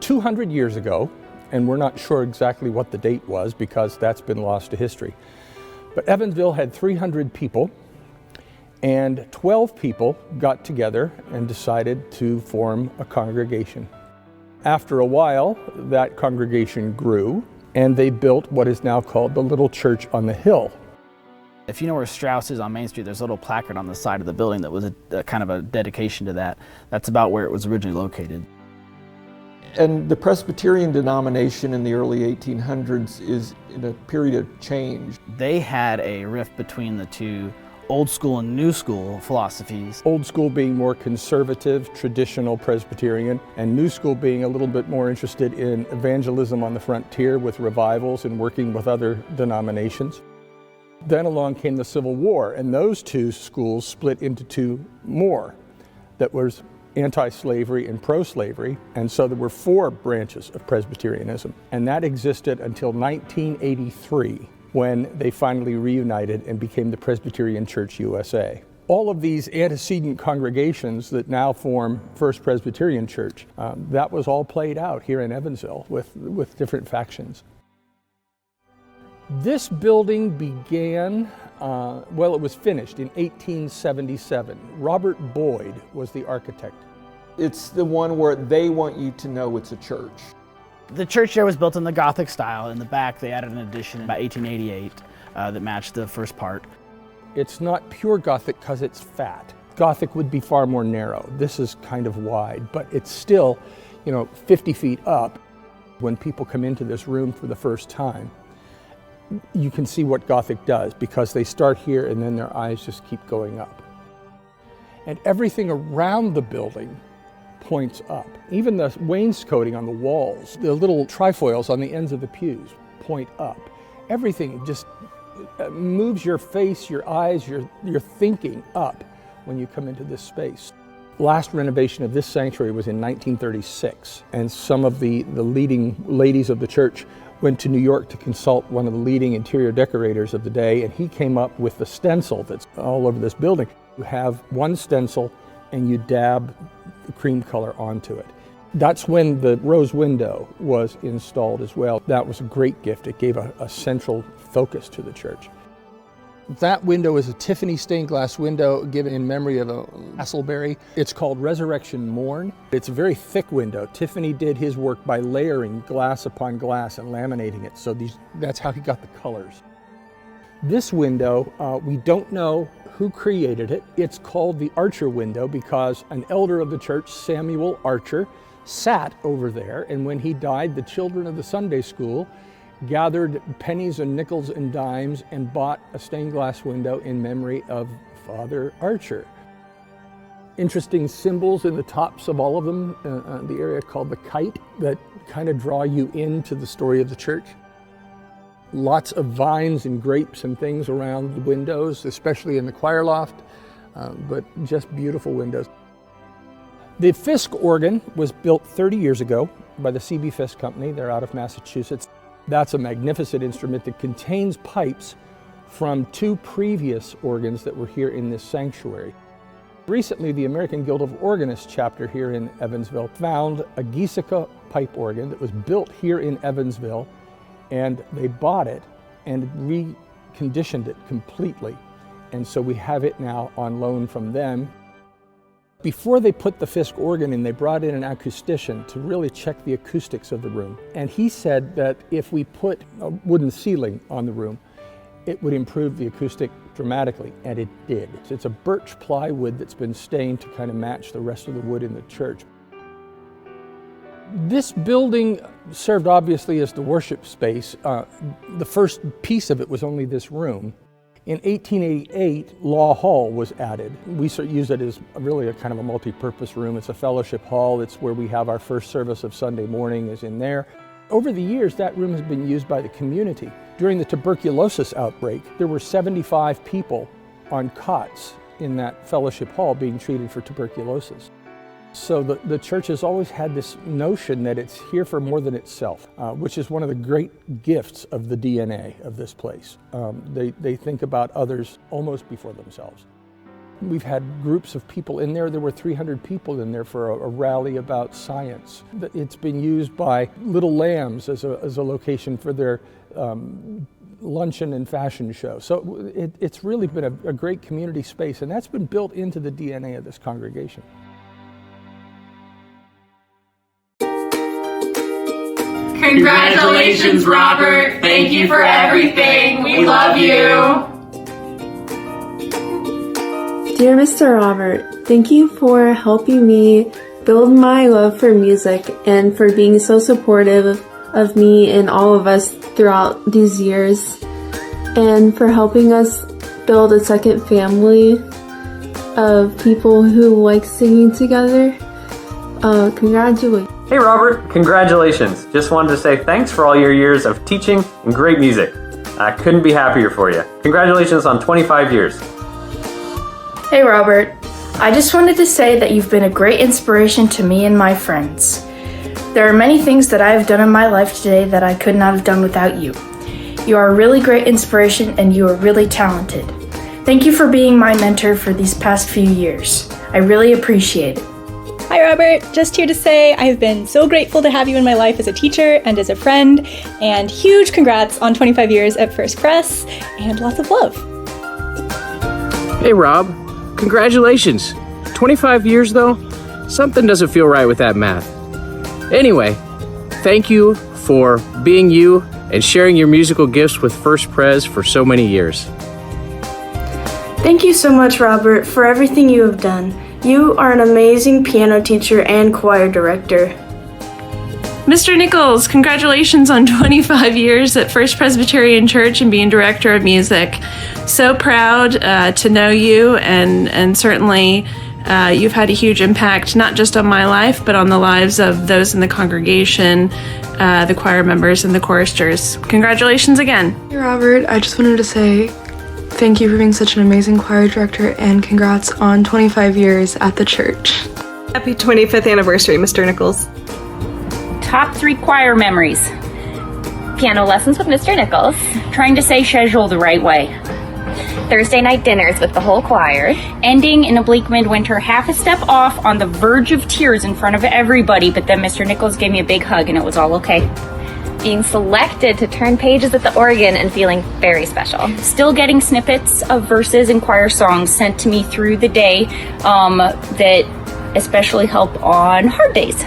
200 years ago, and we're not sure exactly what the date was because that's been lost to history, but Evansville had 300 people, and 12 people got together and decided to form a congregation. After a while, that congregation grew, and they built what is now called the Little Church on the Hill. If you know where Strauss is on Main Street, there's a little placard on the side of the building that was a kind of a dedication to that. That's about where it was originally located. And the Presbyterian denomination in the early 1800s is in a period of change. They had a rift between the two old school and new school philosophies. Old school being more conservative, traditional Presbyterian, and new school being a little bit more interested in evangelism on the frontier with revivals and working with other denominations. Then along came the Civil War, and those two schools split into two more. That was anti-slavery and pro-slavery, and so there were 4 branches of Presbyterianism, and that existed until 1983, when they finally reunited and became the Presbyterian Church USA. All of these antecedent congregations that now form First Presbyterian Church, that was all played out here in Evansville with different factions. This building began, well, it was finished in 1877. Robert Boyd was the architect. It's the one where they want you to know it's a church. The church there was built in the Gothic style. In the back, they added an addition in about 1888 that matched the first part. It's not pure Gothic because it's fat. Gothic would be far more narrow. This is kind of wide, but it's still, 50 feet up. When people come into this room for the first time, you can see what Gothic does because they start here and then their eyes just keep going up. And everything around the building points up. Even the wainscoting on the walls, the little trifoils on the ends of the pews point up. Everything just moves your face, your eyes, your thinking up when you come into this space. Last renovation of this sanctuary was in 1936, and some of the leading ladies of the church went to New York to consult one of the leading interior decorators of the day, and he came up with the stencil that's all over this building. You have one stencil and you dab the cream color onto it. That's when the rose window was installed as well. That was a great gift. It gave a central focus to the church. That window is a Tiffany stained glass window given in memory of a Castleberry. It's called Resurrection Morn. It's a very thick window. Tiffany did his work by layering glass upon glass and laminating it. So that's how he got the colors. This window, we don't know who created it. It's called the Archer window because an elder of the church, Samuel Archer, sat over there, and when he died, the children of the Sunday school gathered pennies and nickels and dimes and bought a stained glass window in memory of Father Archer. Interesting symbols in the tops of all of them, the area called the kite, that kind of draw you into the story of the church. Lots of vines and grapes and things around the windows, especially in the choir loft, but just beautiful windows. The Fisk organ was built 30 years ago by the C.B. Fisk Company. They're out of Massachusetts. That's a magnificent instrument that contains pipes from 2 previous organs that were here in this sanctuary. Recently, the American Guild of Organists chapter here in Evansville found a Giesecke pipe organ that was built here in Evansville, and they bought it and reconditioned it completely. And so we have it now on loan from them. Before they put the Fisk organ in, they brought in an acoustician to really check the acoustics of the room. And he said that if we put a wooden ceiling on the room, it would improve the acoustic dramatically, and it did. It's a birch plywood that's been stained to kind of match the rest of the wood in the church. This building served obviously as the worship space. The first piece of it was only this room. In 1888, Law Hall was added. We use it as really a kind of a multi-purpose room. It's a fellowship hall. It's where we have our first service of Sunday morning is in there. Over the years, that room has been used by the community. During the tuberculosis outbreak, there were 75 people on cots in that fellowship hall being treated for tuberculosis. So the church has always had this notion that it's here for more than itself, which is one of the great gifts of the DNA of this place. They think about others almost before themselves. We've had groups of people in there. There were 300 people in there for a rally about science. It's been used by Little Lambs as a location for their luncheon and fashion show. So it's really been a great community space, and that's been built into the DNA of this congregation. Congratulations, Robert. Thank you for everything. We love you. Dear Mr. Robert, thank you for helping me build my love for music and for being so supportive of me and all of us throughout these years, and for helping us build a second family of people who like singing together. Congratulations. Hey Robert, congratulations. Just wanted to say thanks for all your years of teaching and great music. I couldn't be happier for you. Congratulations on 25 years. Hey Robert, I just wanted to say that you've been a great inspiration to me and my friends. There are many things that I have done in my life today that I could not have done without you. You are a really great inspiration and you are really talented. Thank you for being my mentor for these past few years. I really appreciate it. Hi Robert, just here to say I've been so grateful to have you in my life as a teacher and as a friend, and huge congrats on 25 years at First Press, and lots of love. Hey Rob, congratulations. 25 years though? Something doesn't feel right with that math. Anyway, thank you for being you and sharing your musical gifts with First Pres for so many years. Thank you so much, Robert, for everything you have done. You are an amazing piano teacher and choir director. Mr. Nicholls, congratulations on 25 years at First Presbyterian Church and being director of music. So proud to know you, and certainly you've had a huge impact, not just on my life, but on the lives of those in the congregation, the choir members and the choristers. Congratulations again. Hey Robert, I just wanted to say thank you for being such an amazing choir director, and congrats on 25 years at the church. Happy 25th anniversary, Mr. Nicholls. Top 3 choir memories. Piano lessons with Mr. Nicholls. Trying to say schedule the right way. Thursday night dinners with the whole choir. Ending in a bleak midwinter, half a step off on the verge of tears in front of everybody, but then Mr. Nicholls gave me a big hug and it was all okay. Being selected to turn pages at the organ and feeling very special. Still getting snippets of verses and choir songs sent to me through the day that especially help on hard days.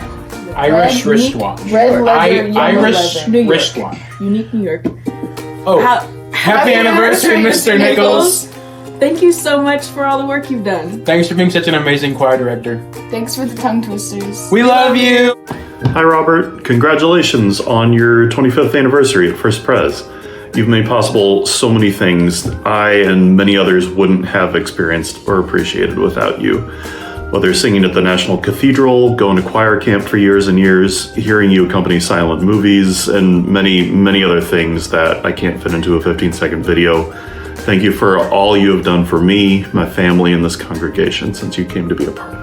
Irish wristwatch. Irish wristwatch. Unique New York. Oh, happy anniversary, Mr. Nicholls. Thank you so much for all the work you've done. Thanks for being such an amazing choir director. Thanks for the tongue twisters. We love you. Hi Robert, congratulations on your 25th anniversary at First Pres. You've made possible so many things I and many others wouldn't have experienced or appreciated without you. Whether singing at the National Cathedral, going to choir camp for years and years, hearing you accompany silent movies, and many, many other things that I can't fit into a 15-second video. Thank you for all you have done for me, my family, and this congregation since you came to be a part of it.